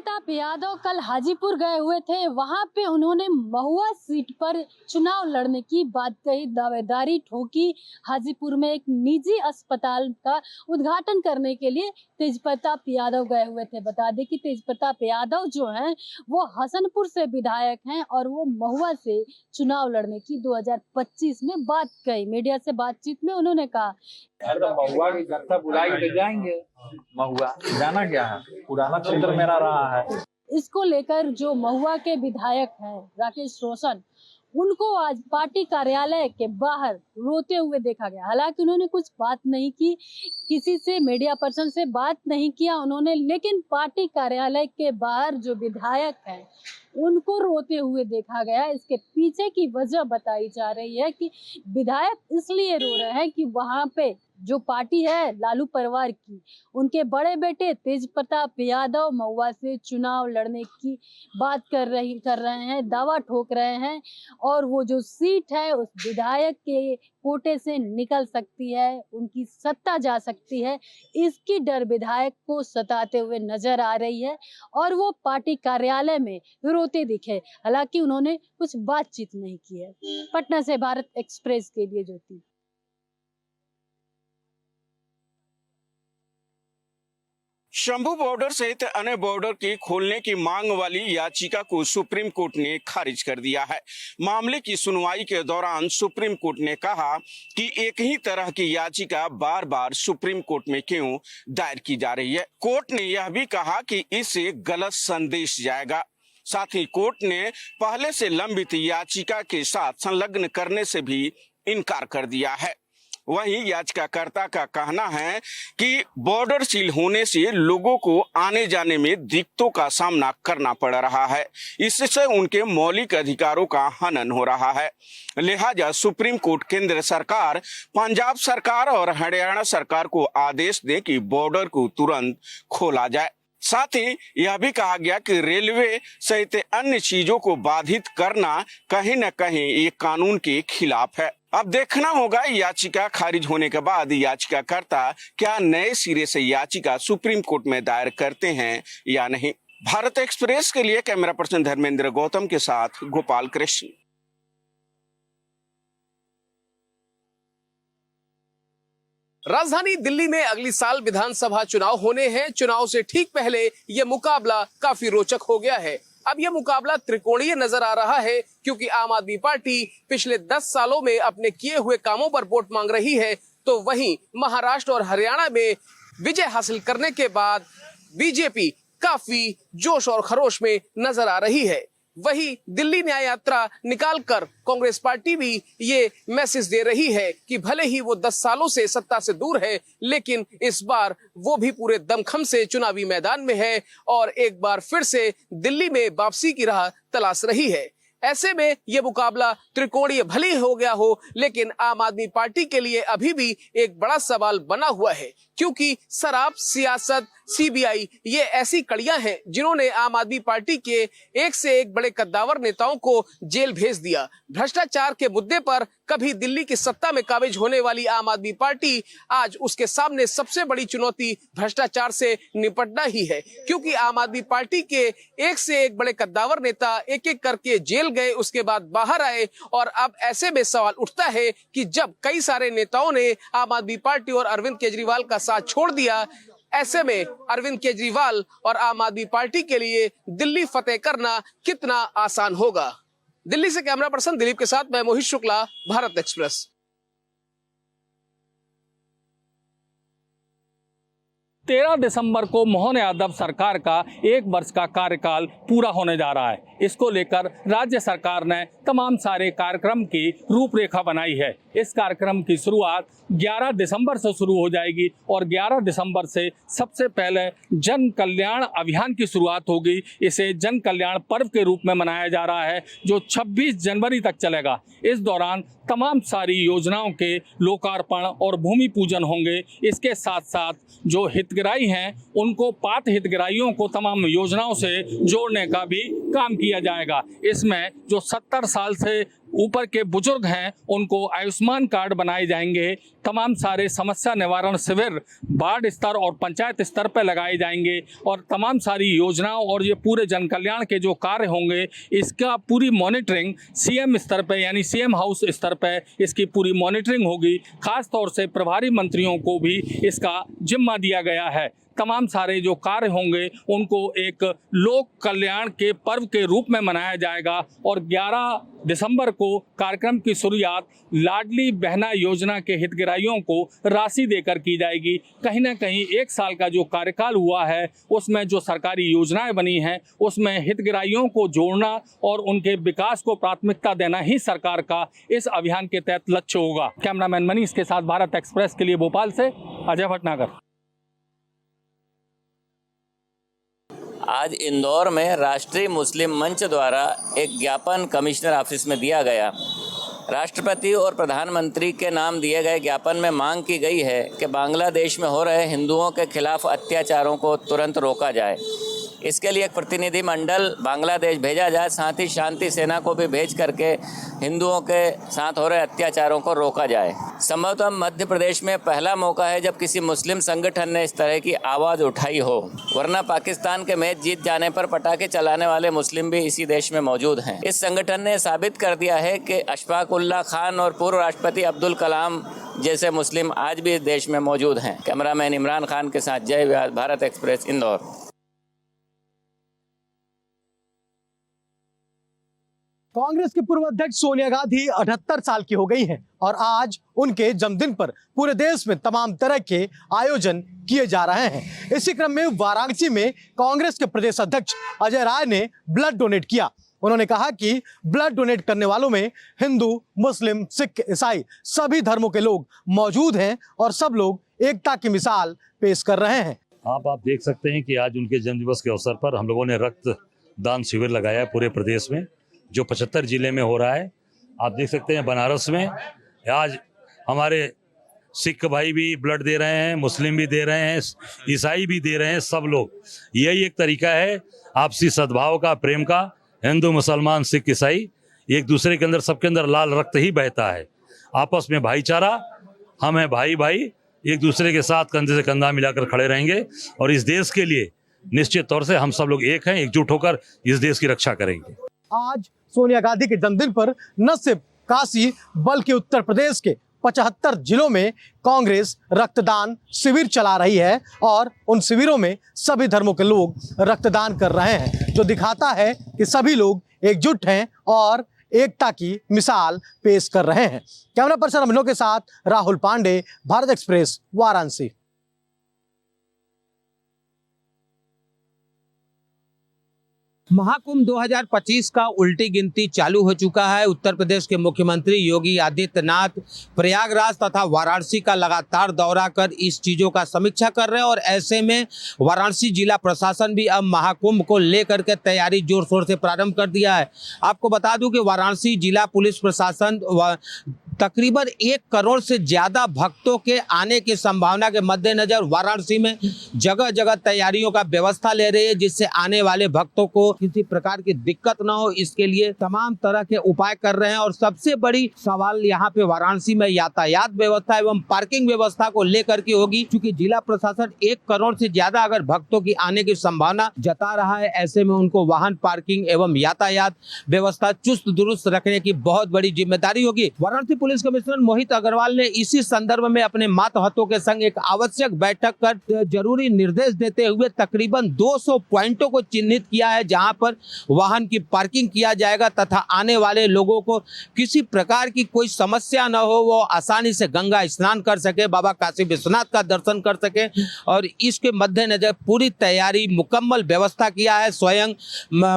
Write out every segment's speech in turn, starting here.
प्रताप यादव कल हाजीपुर गए हुए थे। वहां पे उन्होंने महुआ सीट पर चुनाव लड़ने की बात कही, दावेदारी ठोकी। हाजीपुर में एक निजी अस्पताल का उद्घाटन करने के लिए तेज प्रताप यादव गए हुए थे। बता दें कि तेज प्रताप यादव जो हैं वो हसनपुर से विधायक हैं और वो महुआ से चुनाव लड़ने की 2025 में बात कही। मीडिया से बातचीत में उन्होंने कहा, अरे तो महुआ की जत्था बुलाई तो जाएंगे। महुआ जाना क्या है, पुराना क्षेत्र मेरा रहा है। इसको लेकर जो महुआ के विधायक हैं राकेश रोशन, उनको आज पार्टी कार्यालय के बाहर रोते हुए देखा गया। हालांकि उन्होंने कुछ बात नहीं की, किसी से, मीडिया पर्सन से बात नहीं किया उन्होंने, लेकिन पार्टी कार्यालय के बाहर जो विधायक हैं उनको रोते हुए देखा गया। इसके पीछे की वजह बताई जा रही है कि विधायक इसलिए रो रहे हैं कि वहां पे जो पार्टी है लालू परिवार की, उनके बड़े बेटे तेज प्रताप यादव महुआ से चुनाव लड़ने की बात कर रहे हैं, दावा ठोक रहे हैं और वो जो सीट है उस विधायक के कोटे से निकल सकती है, उनकी सत्ता जा सकती है। इसकी डर विधायक को सताते हुए नजर आ रही है और वो पार्टी कार्यालय में रोते दिखे। हालांकि उन्होंने कुछ बातचीत नहीं की है। पटना से भारत एक्सप्रेस के लिए ज्योति। शंभू बॉर्डर सहित अन्य बॉर्डर के खोलने की मांग वाली याचिका को सुप्रीम कोर्ट ने खारिज कर दिया है। मामले की सुनवाई के दौरान सुप्रीम कोर्ट ने कहा कि एक ही तरह की याचिका बार बार सुप्रीम कोर्ट में क्यों दायर की जा रही है। कोर्ट ने यह भी कहा कि इससे गलत संदेश जाएगा। साथ ही कोर्ट ने पहले से लंबित याचिका के साथ संलग्न करने से भी इनकार कर दिया है। वहीं याचिकाकर्ता का कहना है कि बॉर्डर सील होने से लोगों को आने जाने में दिक्कतों का सामना करना पड़ रहा है, इससे उनके मौलिक अधिकारों का हनन हो रहा है। लिहाजा सुप्रीम कोर्ट केंद्र सरकार, पंजाब सरकार और हरियाणा सरकार को आदेश दे कि बॉर्डर को तुरंत खोला जाए। साथ ही यह भी कहा गया कि रेलवे सहित अन्य चीजों को बाधित करना कहीं न कहीं ये कानून के खिलाफ है। अब देखना होगा याचिका खारिज होने के बाद याचिकाकर्ता क्या नए सिरे से याचिका सुप्रीम कोर्ट में दायर करते हैं या नहीं। भारत एक्सप्रेस के लिए कैमरा पर्सन धर्मेंद्र गौतम के साथ गोपाल कृष्ण। राजधानी दिल्ली में अगली साल विधानसभा चुनाव होने हैं। चुनाव से ठीक पहले यह मुकाबला काफी रोचक हो गया है। अब यह मुकाबला त्रिकोणीय नजर आ रहा है क्योंकि आम आदमी पार्टी पिछले 10 सालों में अपने किए हुए कामों पर वोट मांग रही है, तो वहीं महाराष्ट्र और हरियाणा में विजय हासिल करने के बाद बीजेपी काफी जोश और खरोश में नजर आ रही है। वही दिल्ली न्याय यात्रा निकालकर कांग्रेस पार्टी भी ये मैसेज दे रही है कि भले ही वो 10 सालों से सत्ता से दूर है, लेकिन इस बार वो भी पूरे दमखम से चुनावी मैदान में है और एक बार फिर से दिल्ली में वापसी की राह तलाश रही है। ऐसे में ये मुकाबला त्रिकोणीय भले हो गया हो, लेकिन आम आदमी पार्टी के लिए अभी भी एक बड़ा सवाल बना हुआ है क्योंकि शराब, सियासत, सीबीआई ये ऐसी कड़ियां हैं जिन्होंने आम आदमी पार्टी के एक से एक बड़े कद्दावर नेताओं को जेल भेज दिया। भ्रष्टाचार के मुद्दे पर कभी दिल्ली की सत्ता में काबिज होने वाली आम आदमी पार्टी आज उसके सामने सबसे बड़ी चुनौती भ्रष्टाचार से निपटना ही है, क्योंकि आम आदमी पार्टी के एक से एक बड़े कद्दावर नेता एक एक करके जेल गए, उसके बाद बाहर आए और अब ऐसे में सवाल उठता है कि जब कई सारे नेताओं ने आम आदमी पार्टी और अरविंद केजरीवाल का साथ छोड़ दिया, ऐसे में अरविंद केजरीवाल और आम आदमी पार्टी के लिए दिल्ली फतेह करना कितना आसान होगा। दिल्ली से कैमरा पर्सन दिलीप के साथ मैं मोहित शुक्ला, भारत एक्सप्रेस। 13 दिसंबर को मोहन यादव सरकार का 1 वर्ष का कार्यकाल पूरा होने जा रहा है। इसको लेकर राज्य सरकार ने तमाम सारे कार्यक्रम की रूपरेखा बनाई है। इस कार्यक्रम की शुरुआत 11 दिसंबर से शुरू हो जाएगी और 11 दिसंबर से सबसे पहले जन कल्याण अभियान की शुरुआत होगी। इसे जन कल्याण पर्व के रूप में मनाया जा रहा है जो 26 जनवरी तक चलेगा। इस दौरान तमाम सारी योजनाओं के लोकार्पण और भूमि पूजन होंगे। इसके साथ साथ जो हितग्राही हैं उनको पात्र हितग्राहियों को तमाम योजनाओं से जोड़ने का भी काम किया जाएगा। इसमें जो 70 साल से ऊपर के बुजुर्ग हैं उनको आयुष्मान कार्ड बनाए जाएंगे। तमाम सारे समस्या निवारण शिविर वार्ड स्तर और पंचायत स्तर पर लगाए जाएंगे और तमाम सारी योजनाओं और ये पूरे जन कल्याण के जो कार्य होंगे इसका पूरी मॉनिटरिंग सीएम स्तर पर यानी सीएम हाउस स्तर पर इसकी पूरी मॉनिटरिंग होगी। खास तौर से प्रभारी मंत्रियों को भी इसका जिम्मा दिया गया है। तमाम सारे जो कार्य होंगे उनको एक लोक कल्याण के पर्व के रूप में मनाया जाएगा और 11 दिसंबर को कार्यक्रम की शुरुआत लाडली बहना योजना के हितग्राहियों को राशि देकर की जाएगी। कहीं ना कहीं 1 साल का जो कार्यकाल हुआ है उसमें जो सरकारी योजनाएं बनी हैं उसमें हितग्राहियों को जोड़ना और उनके विकास को प्राथमिकता देना ही सरकार का इस अभियान के तहत लक्ष्य होगा। कैमरामैन मनीष के साथ भारत एक्सप्रेस के लिए भोपाल से अजय भटनागर। आज इंदौर में राष्ट्रीय मुस्लिम मंच द्वारा एक ज्ञापन कमिश्नर ऑफिस में दिया गया। राष्ट्रपति और प्रधानमंत्री के नाम दिए गए ज्ञापन में मांग की गई है कि बांग्लादेश में हो रहे हिंदुओं के खिलाफ अत्याचारों को तुरंत रोका जाए। इसके लिए एक प्रतिनिधि मंडल बांग्लादेश भेजा जाए, साथ ही शांति सेना को भी भेज करके हिंदुओं के साथ हो रहे अत्याचारों को रोका जाए। संभवतः मध्य प्रदेश में पहला मौका है जब किसी मुस्लिम संगठन ने इस तरह की आवाज़ उठाई हो, वरना पाकिस्तान के मैच जीत जाने पर पटाखे चलाने वाले मुस्लिम भी इसी देश में मौजूद हैं। इस संगठन ने साबित कर दिया है कि अशफाक उल्लाह खान और पूर्व राष्ट्रपति अब्दुल कलाम जैसे मुस्लिम आज भी इस देश में मौजूद हैं। कैमरामैन इमरान खान के साथ जय व्यास, भारत एक्सप्रेस, इंदौर। कांग्रेस के पूर्व अध्यक्ष सोनिया गांधी 78 साल की हो गई हैं और आज उनके जन्मदिन पर पूरे देश में तमाम तरह के आयोजन किए जा रहे हैं। इसी क्रम में वाराणसी में कांग्रेस के प्रदेश अध्यक्ष अजय राय ने ब्लड डोनेट किया। उन्होंने कहा कि ब्लड डोनेट करने वालों में हिंदू, मुस्लिम, सिख, ईसाई सभी धर्मों के लोग मौजूद हैं और सब लोग एकता की मिसाल पेश कर रहे हैं। आप देख सकते हैं कि आज उनके जन्मदिवस के अवसर पर हम लोगों ने रक्तदान शिविर लगाया है पूरे प्रदेश में, जो 75 जिले में हो रहा है। आप देख सकते हैं बनारस में आज हमारे सिख भाई भी ब्लड दे रहे हैं, मुस्लिम भी दे रहे हैं, ईसाई भी दे रहे हैं। सब लोग, यही एक तरीका है आपसी सद्भाव का, प्रेम का। हिंदू, मुसलमान, सिख, ईसाई एक दूसरे के अंदर, सबके अंदर लाल रक्त ही बहता है। आपस में भाईचारा, हम हैं भाई भाई, एक दूसरे के साथ कंधे से कंधा मिलाकर खड़े रहेंगे और इस देश के लिए निश्चित तौर से हम सब लोग एक हैं, एकजुट होकर इस देश की रक्षा करेंगे। आज सोनिया गांधी के जन्मदिन पर न सिर्फ काशी बल्कि उत्तर प्रदेश के 75 जिलों में कांग्रेस रक्तदान शिविर चला रही है और उन शिविरों में सभी धर्मों के लोग रक्तदान कर रहे हैं, जो दिखाता है कि सभी लोग एकजुट हैं और एकता की मिसाल पेश कर रहे हैं। कैमरा पर्सन अमिनों के साथ राहुल पांडे, भारत एक्सप्रेस, वाराणसी। महाकुंभ 2025 का उल्टी गिनती चालू हो चुका है। उत्तर प्रदेश के मुख्यमंत्री योगी आदित्यनाथ प्रयागराज तथा वाराणसी का लगातार दौरा कर इस चीज़ों का समीक्षा कर रहे हैं और ऐसे में वाराणसी जिला प्रशासन भी अब महाकुंभ को लेकर के तैयारी जोर शोर से प्रारंभ कर दिया है। आपको बता दूं कि वाराणसी जिला पुलिस प्रशासन तकरीबन 1 करोड़ से ज़्यादा भक्तों के आने की संभावना के मद्देनजर वाराणसी में जगह जगह तैयारियों का व्यवस्था ले रही है, जिससे आने वाले भक्तों को किसी प्रकार की दिक्कत ना हो, इसके लिए तमाम तरह के उपाय कर रहे हैं। और सबसे बड़ी सवाल यहाँ पे वाराणसी में यातायात व्यवस्था एवं पार्किंग व्यवस्था को लेकर के होगी, क्योंकि जिला प्रशासन 1 करोड़ से ज्यादा अगर भक्तों की आने की संभावना जता रहा है, ऐसे में उनको वाहन पार्किंग एवं यातायात व्यवस्था चुस्त दुरुस्त रखने की बहुत बड़ी जिम्मेदारी होगी। वाराणसी पुलिस कमिश्नर मोहित अग्रवाल ने इसी संदर्भ में अपने मातहतों के संग एक आवश्यक बैठक कर जरूरी निर्देश देते हुए तकरीबन 200 पॉइंटों को चिन्हित किया है, जहां पर वाहन की पार्किंग किया जाएगा तथा आने वाले लोगों को किसी प्रकार की कोई समस्या न हो, वो आसानी से गंगा स्नान कर सके, बाबा काशी विश्वनाथ का दर्शन कर सके। और इसके मद्देनजर पूरी तैयारी, मुकम्मल व्यवस्था किया है। स्वयं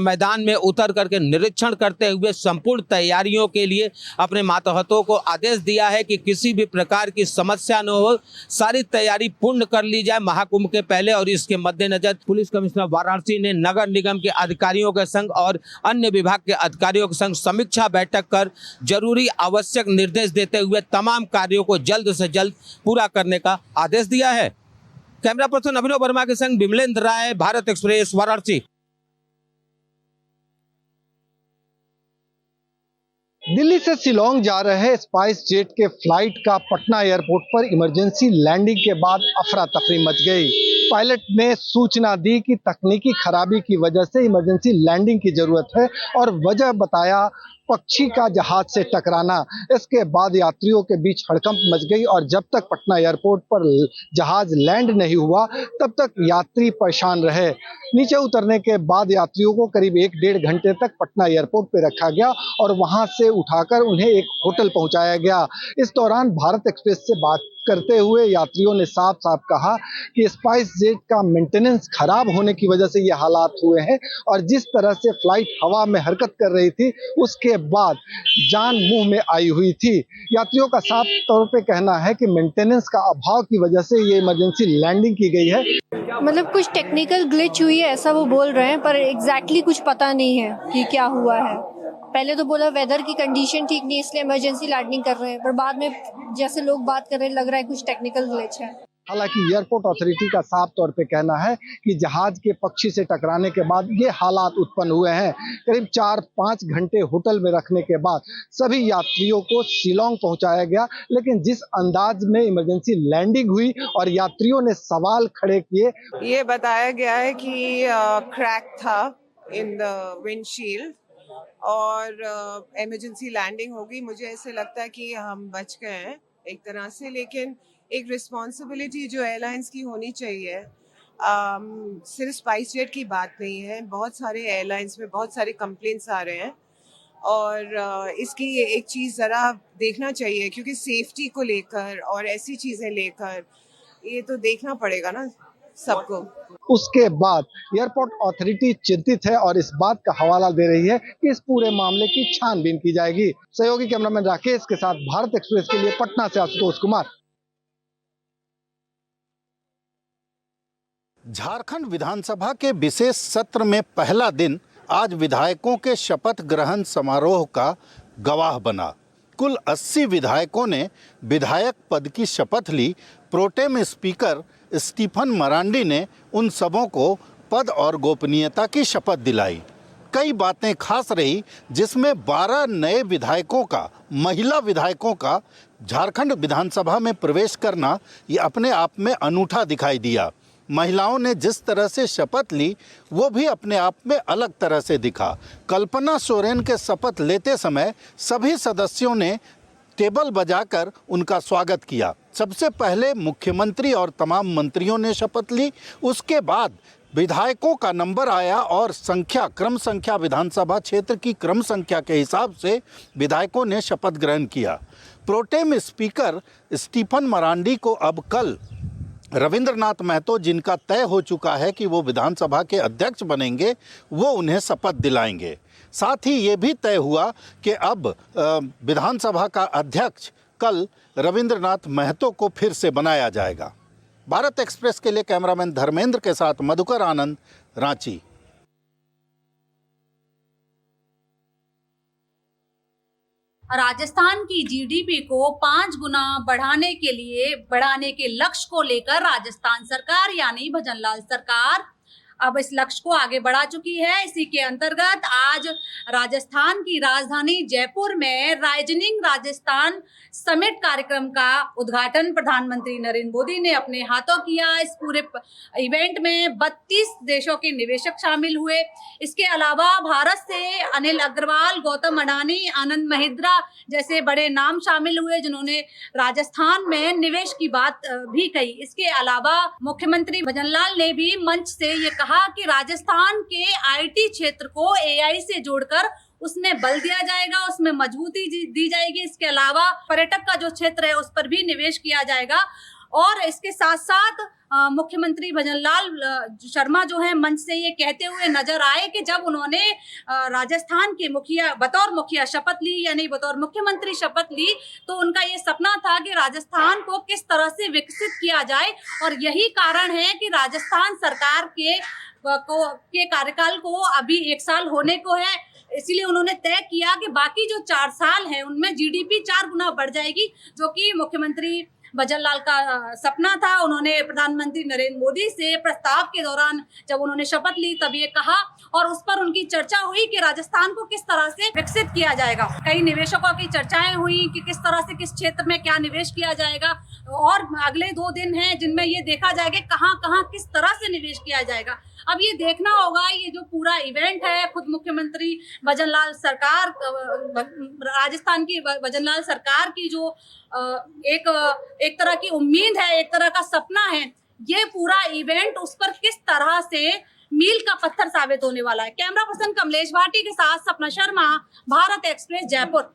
मैदान में उतर करके निरीक्षण करते हुए संपूर्ण तैयारियों के लिए अपने मातहतों को आदेश दिया है कि किसी भी प्रकार की समस्या न हो, सारी तैयारी पूर्ण कर ली जाए महाकुंभ के पहले। और इसके मद्देनजर पुलिस कमिश्नर वाराणसी ने नगर निगम के अधिकारियों के संग और अन्य विभाग के अधिकारियों के संग समीक्षा बैठक कर जरूरी आवश्यक निर्देश देते हुए तमाम कार्यों को जल्द से जल्द पूरा करने का आदेश दिया है। कैमरा पर्सन अभिनव वर्मा के संग विमलेंद्र राय, भारत एक्सप्रेस, वाराणसी। दिल्ली से शिलोंग जा रहे स्पाइस जेट के फ्लाइट का पटना एयरपोर्ट पर इमरजेंसी लैंडिंग के बाद अफरा तफरी मच गई। पायलट ने सूचना दी कि तकनीकी खराबी की वजह से इमरजेंसी लैंडिंग की जरूरत है और वजह बताया पक्षी का जहाज से टकराना। इसके बाद यात्रियों के बीच हड़कंप मच गई और जब तक पटना एयरपोर्ट पर जहाज लैंड नहीं हुआ तब तक यात्री परेशान रहे। नीचे उतरने के बाद यात्रियों को करीब 1-1.5 घंटे तक पटना एयरपोर्ट पर रखा गया और वहां से उठाकर उन्हें एक होटल पहुंचाया गया। इस दौरान भारत एक्सप्रेस से बात करते हुए यात्रियों ने साफ साफ कहा कि स्पाइस जेट का मेंटेनेंस खराब होने की वजह से ये हालात हुए हैं और जिस तरह से फ्लाइट हवा में हरकत कर रही थी उसके बाद जान मुंह में आई हुई थी। यात्रियों का साफ तौर पे कहना है कि मेंटेनेंस का अभाव की वजह से ये इमरजेंसी लैंडिंग की गई है। मतलब कुछ टेक्निकल ग्लिच हुई है ऐसा वो बोल रहे हैं, पर एग्जैक्टली कुछ पता नहीं है कि क्या हुआ है। पहले तो बोला वेदर की कंडीशन ठीक नहीं इसलिए इमरजेंसी लैंडिंग कर रहे हैं, पर बाद में जैसे लोग बात कर रहे हैं लग रहा है कुछ टेक्निकल ग्लिच है। हालांकि एयरपोर्ट अथॉरिटी का साफ तौर पे कहना है कि जहाज के पक्षी से टकराने के बाद ये हालात उत्पन्न हुए हैं। करीब 4-5 घंटे होटल में रखने के बाद सभी यात्रियों को शिलोंग पहुंचाया गया, लेकिन जिस अंदाज में इमरजेंसी लैंडिंग हुई और यात्रियों ने सवाल खड़े किए, ये बताया गया है कि क्रैक था इन द विंडशील्ड और इमरजेंसी लैंडिंग होगी। मुझे ऐसे लगता है कि हम बच गए हैं एक तरह से, लेकिन एक रिस्पॉन्सिबिलिटी जो एयरलाइंस की होनी चाहिए, सिर्फ स्पाइस जेट की बात नहीं है। बहुत सारे एयरलाइंस में बहुत सारे कंप्लेंट्स आ रहे हैं और इसकी एक चीज़ ज़रा देखना चाहिए क्योंकि सेफ्टी को लेकर और ऐसी चीज़ें लेकर ये तो देखना पड़ेगा ना सबको। उसके बाद एयरपोर्ट अथॉरिटी चिंतित है और इस बात का हवाला दे रही है कि इस पूरे मामले की छानबीन की जाएगी। सहयोगी कैमरामैन राकेश के साथ भारत एक्सप्रेस के लिए पटना से आशुतोष कुमार। झारखंड विधानसभा के विशेष सत्र में पहला दिन आज विधायकों के शपथ ग्रहण समारोह का गवाह बना। कुल 80 विधायकों ने विधायक पद की शपथ ली। प्रोटेम स्पीकर स्टीफन मरांडी ने उन सबों को पद और गोपनीयता की शपथ दिलाई। कई बातें खास रही, जिसमें 12 नए विधायकों का, महिला विधायकों का झारखंड विधानसभा में प्रवेश करना ये अपने आप में अनूठा दिखाई दिया। महिलाओं ने जिस तरह से शपथ ली वो भी अपने आप में अलग तरह से दिखा। कल्पना सोरेन के शपथ लेते समय सभी सदस्यों ने टेबल बजाकर उनका स्वागत किया। सबसे पहले मुख्यमंत्री और तमाम मंत्रियों ने शपथ ली, उसके बाद विधायकों का नंबर आया और संख्या, क्रम संख्या, विधानसभा क्षेत्र की क्रम संख्या के हिसाब से विधायकों ने शपथ ग्रहण किया। प्रोटेम स्पीकर स्टीफन मरांडी को अब कल रविंद्रनाथ महतो, जिनका तय हो चुका है कि वो विधानसभा के अध्यक्ष बनेंगे, वो उन्हें शपथ दिलाएंगे। साथ ही ये भी तय हुआ कि अब विधानसभा का अध्यक्ष कल रविंद्रनाथ महतो को फिर से बनाया जाएगा। भारत एक्सप्रेस के लिए कैमरामैन धर्मेंद्र के साथ मधुकर आनंद, रांची। राजस्थान की जीडीपी को 5 गुना बढ़ाने के लक्ष्य को लेकर राजस्थान सरकार यानी भजनलाल सरकार अब इस लक्ष्य को आगे बढ़ा चुकी है। इसी के अंतर्गत आज राजस्थान की राजधानी जयपुर में राइजनिंग राजस्थान समिट कार्यक्रम का उद्घाटन प्रधानमंत्री नरेंद्र मोदी ने अपने हाथों किया। इस पूरे इवेंट में 32 देशों के निवेशक शामिल हुए। इसके अलावा भारत से अनिल अग्रवाल, गौतम अडानी, आनंद महिंद्रा जैसे बड़े नाम शामिल हुए, जिन्होंने राजस्थान में निवेश की बात भी कही। इसके अलावा मुख्यमंत्री भजनलाल ने भी मंच से ये कहा कि राजस्थान के आईटी क्षेत्र को एआई से जोड़कर उसमें बल दिया जाएगा, उसमें मजबूती दी जाएगी। इसके अलावा पर्यटक का जो क्षेत्र है उस पर भी निवेश किया जाएगा। और इसके साथ साथ मुख्यमंत्री भजनलाल शर्मा जो है मंच से ये कहते हुए नजर आए कि जब उन्होंने राजस्थान के बतौर मुखिया शपथ ली, यानी बतौर मुख्यमंत्री शपथ ली, तो उनका ये सपना था कि राजस्थान को किस तरह से विकसित किया जाए। और यही कारण है कि राजस्थान सरकार के कार्यकाल को अभी 1 साल होने को है, इसीलिए उन्होंने तय किया कि बाकी जो 4 साल है उनमें जीडीपी 4 गुना बढ़ जाएगी, जो कि मुख्यमंत्री भजनलाल का सपना था। उन्होंने प्रधानमंत्री नरेंद्र मोदी से प्रस्ताव के दौरान जब उन्होंने शपथ ली तब ये कहा, और उस पर उनकी चर्चा हुई कि राजस्थान को किस तरह से विकसित किया जाएगा। कई निवेशकों की चर्चाएं हुई कि किस तरह से किस क्षेत्र में क्या निवेश किया जाएगा, और अगले 2 दिन हैं जिनमें ये देखा जाएगा कहाँ कहाँ किस तरह से निवेश किया जाएगा। अब ये देखना होगा, ये जो पूरा इवेंट है, खुद मुख्यमंत्री भजनलाल सरकार, राजस्थान की भजनलाल सरकार की जो एक तरह की उम्मीद है, एक तरह का सपना है, ये पूरा इवेंट उस पर किस तरह से मील का पत्थर साबित होने वाला है। कैमरा पर्सन कमलेश भाटी के साथ सपना शर्मा, भारत एक्सप्रेस, जयपुर।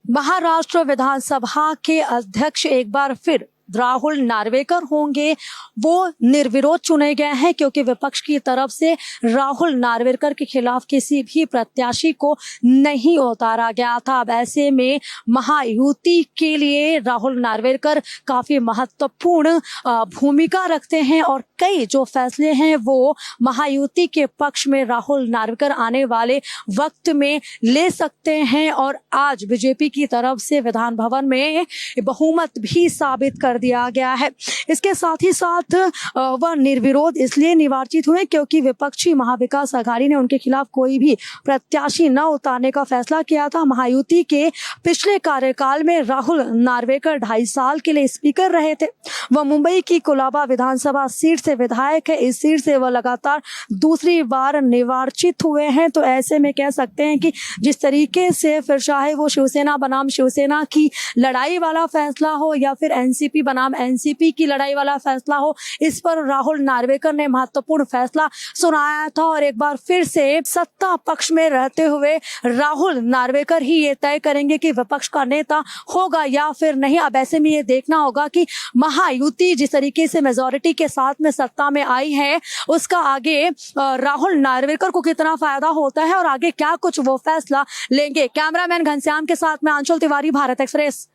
महाराष्ट्र विधानसभा के अध्यक्ष एक बार फिर राहुल नार्वेकर होंगे। वो निर्विरोध चुने गए हैं क्योंकि विपक्ष की तरफ से राहुल नार्वेकर के खिलाफ किसी भी प्रत्याशी को नहीं उतारा गया था। अब ऐसे में महायुति के लिए राहुल नार्वेकर काफी महत्वपूर्ण भूमिका रखते हैं और कई जो फैसले हैं वो महायुति के पक्ष में राहुल नार्वेकर आने वाले वक्त में ले सकते हैं। और आज बीजेपी की तरफ से विधान भवन में बहुमत भी साबित कर दिया गया है। इसके साथ ही साथ वह निर्विरोध इसलिए निर्वाचित हुए क्योंकि विपक्षी महाविकास अघाड़ी ने उनके खिलाफ कोई भी प्रत्याशी न उतारने का फैसला किया था। महायुति के पिछले कार्यकाल में राहुल नार्वेकर 2.5 साल के लिए स्पीकर रहे थे। वह मुंबई की कोलाबा विधानसभा सीट से विधायक है। इस सीट से वह लगातार दूसरी बार निर्वाचित हुए हैं। तो ऐसे में कह सकते हैं कि जिस तरीके से फिर चाहे वो शिवसेना बनाम शिवसेना की लड़ाई वाला फैसला हो या फिर एनसीपी बनाम एनसीपी की लड़ाई वाला फैसला हो, इस पर राहुल नार्वेकर ने महत्वपूर्ण फैसला सुनाया था। और एक बार फिर से सत्ता पक्ष में रहते हुए राहुल नार्वेकर ही ये तय करेंगे कि विपक्ष का नेता होगा या फिर नहीं। अब ऐसे में ये देखना होगा कि महायुति जिस तरीके से मेजॉरिटी के साथ में सत्ता में आई है उसका आगे राहुल नार्वेकर को कितना फायदा होता है और आगे क्या कुछ वो फैसला लेंगे। कैमरामैन घनश्याम के साथ में अंशुल तिवारी, भारत एक्सप्रेस।